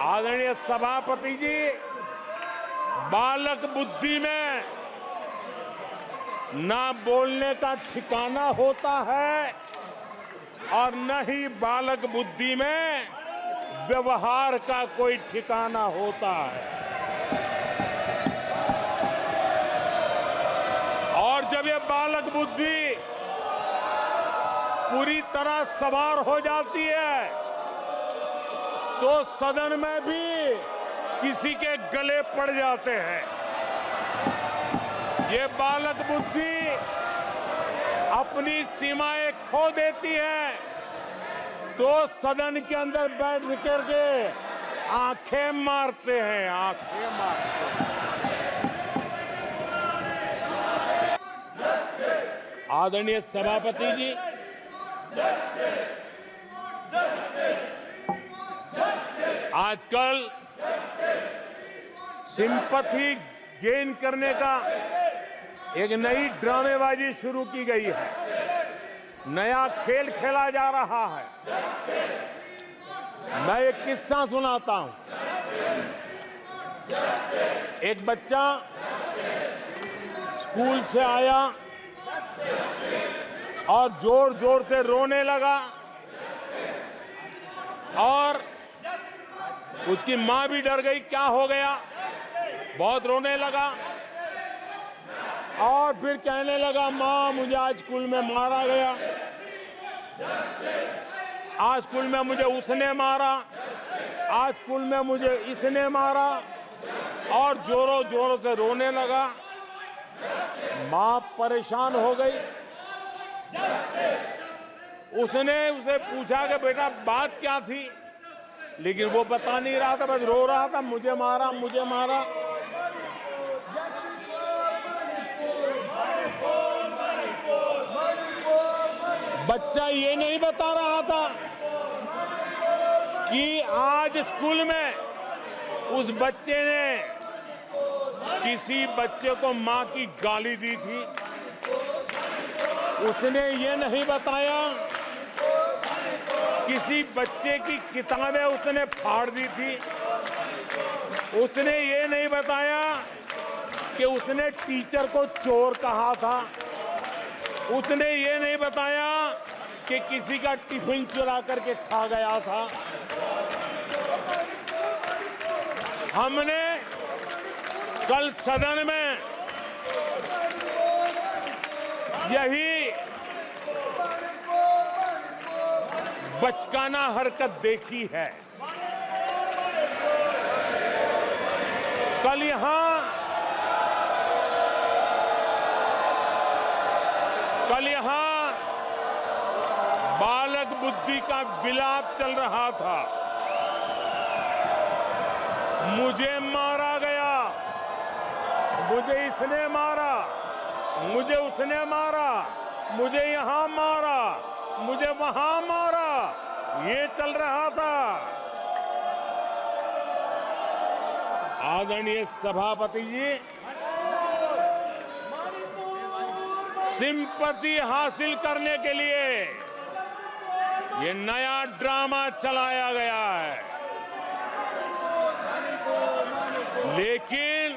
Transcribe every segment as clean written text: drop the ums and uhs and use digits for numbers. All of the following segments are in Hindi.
आदरणीय सभापति जी, बालक बुद्धि में ना बोलने का ठिकाना होता है और न ही बालक बुद्धि में व्यवहार का कोई ठिकाना होता है। और जब ये बालक बुद्धि पूरी तरह सवार हो जाती है तो सदन में भी किसी के गले पड़ जाते हैं। ये बालक बुद्धि अपनी सीमाएं खो देती है तो सदन के अंदर बैठ करके आंखें मारते हैं, आंखें मारते हैं। आदरणीय सभापति जी, आजकल सिंपैथी गेन करने का एक नई ड्रामेबाजी शुरू की गई है, नया खेल खेला जा रहा है। मैं एक किस्सा सुनाता हूं। एक बच्चा स्कूल से आया और जोर जोर से रोने लगा और उसकी मां भी डर गई, क्या हो गया, बहुत रोने लगा और फिर कहने लगा, मां मुझे आज स्कूल में मारा गया, आज स्कूल में मुझे उसने मारा, आज स्कूल में मुझे इसने मारा, और जोरों जोरों से रोने लगा। मां परेशान हो गई। उसने उसे पूछा कि बेटा बात क्या थी, लेकिन वो बता नहीं रहा था, बस रो रहा था, मुझे मारा, मुझे मारा। बच्चा ये नहीं बता रहा था कि आज स्कूल में उस बच्चे ने किसी बच्चे को मां की गाली दी थी। उसने ये नहीं बताया किसी बच्चे की किताबें उसने फाड़ दी थी। उसने ये नहीं बताया कि उसने टीचर को चोर कहा था। उसने ये नहीं बताया कि किसी का टिफिन चुरा करके खा गया था। हमने कल सदन में यही बचकाना हरकत देखी है। कल यहां बालक बुद्धि का विलाप चल रहा था। मुझे मारा गया, मुझे इसने मारा, मुझे उसने मारा, मुझे यहां मारा, मुझे वहां मारा, ये चल रहा था। आदरणीय सभापति जी, सिंपैथी हासिल करने के लिए ये नया ड्रामा चलाया गया है, लेकिन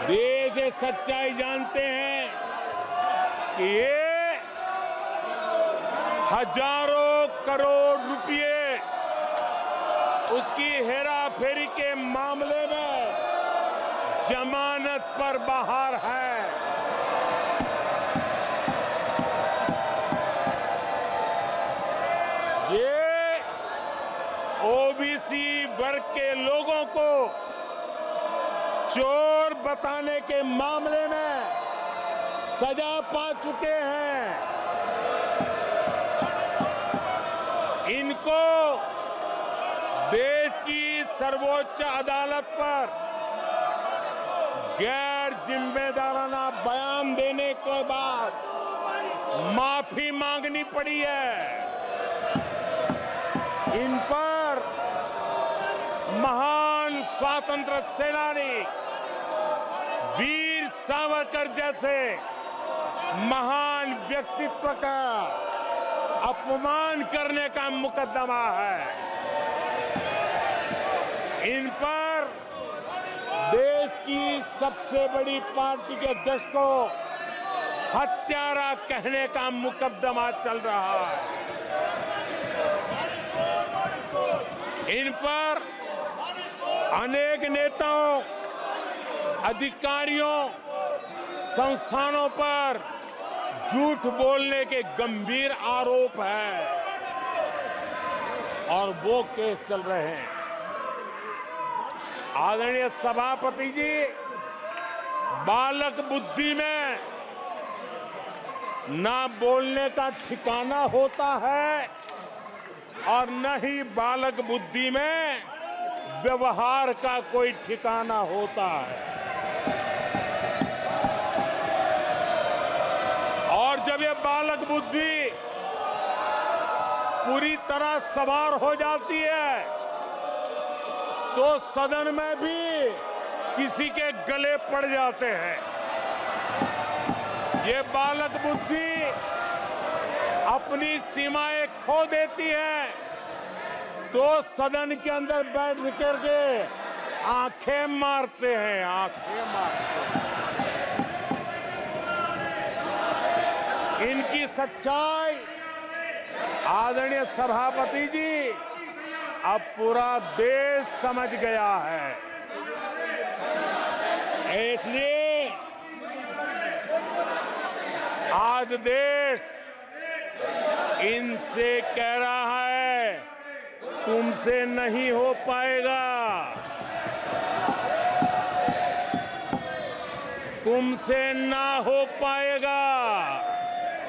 देश ये सच्चाई जानते हैं कि ये हजारों करोड़ रुपए उसकी हेराफेरी के मामले में जमानत पर बाहर है। ये ओबीसी वर्ग के लोगों को चोर बताने के मामले में सजा पा चुके हैं। इनको देश की सर्वोच्च अदालत पर गैर जिम्मेदाराना बयान देने के बाद माफी मांगनी पड़ी है। इन पर महान स्वातंत्र्य सेनानी वीर सावरकर जैसे महान व्यक्तित्व का अपमान करने का मुकदमा है। इन पर देश की सबसे बड़ी पार्टी के अध्यक्ष को हत्यारा कहने का मुकदमा चल रहा है। इन पर अनेक नेताओं, अधिकारियों, संस्थानों पर झूठ बोलने के गंभीर आरोप है और वो केस चल रहे हैं। आदरणीय सभापति जी, बालक बुद्धि में ना बोलने का ठिकाना होता है और न ही बालक बुद्धि में व्यवहार का कोई ठिकाना होता है। और जब ये बालक बुद्धि पूरी तरह सवार हो जाती है तो सदन में भी किसी के गले पड़ जाते हैं। ये बालक बुद्धि अपनी सीमाएं खो देती है तो सदन के अंदर बैठ करके आंखें मारते हैं, आंखें मारते हैं। इनकी सच्चाई आदरणीय सभापति जी अब पूरा देश समझ गया है। इसलिए आज देश इनसे कह रहा है तुमसे नहीं हो पाएगा, तुमसे ना हो पाएगा।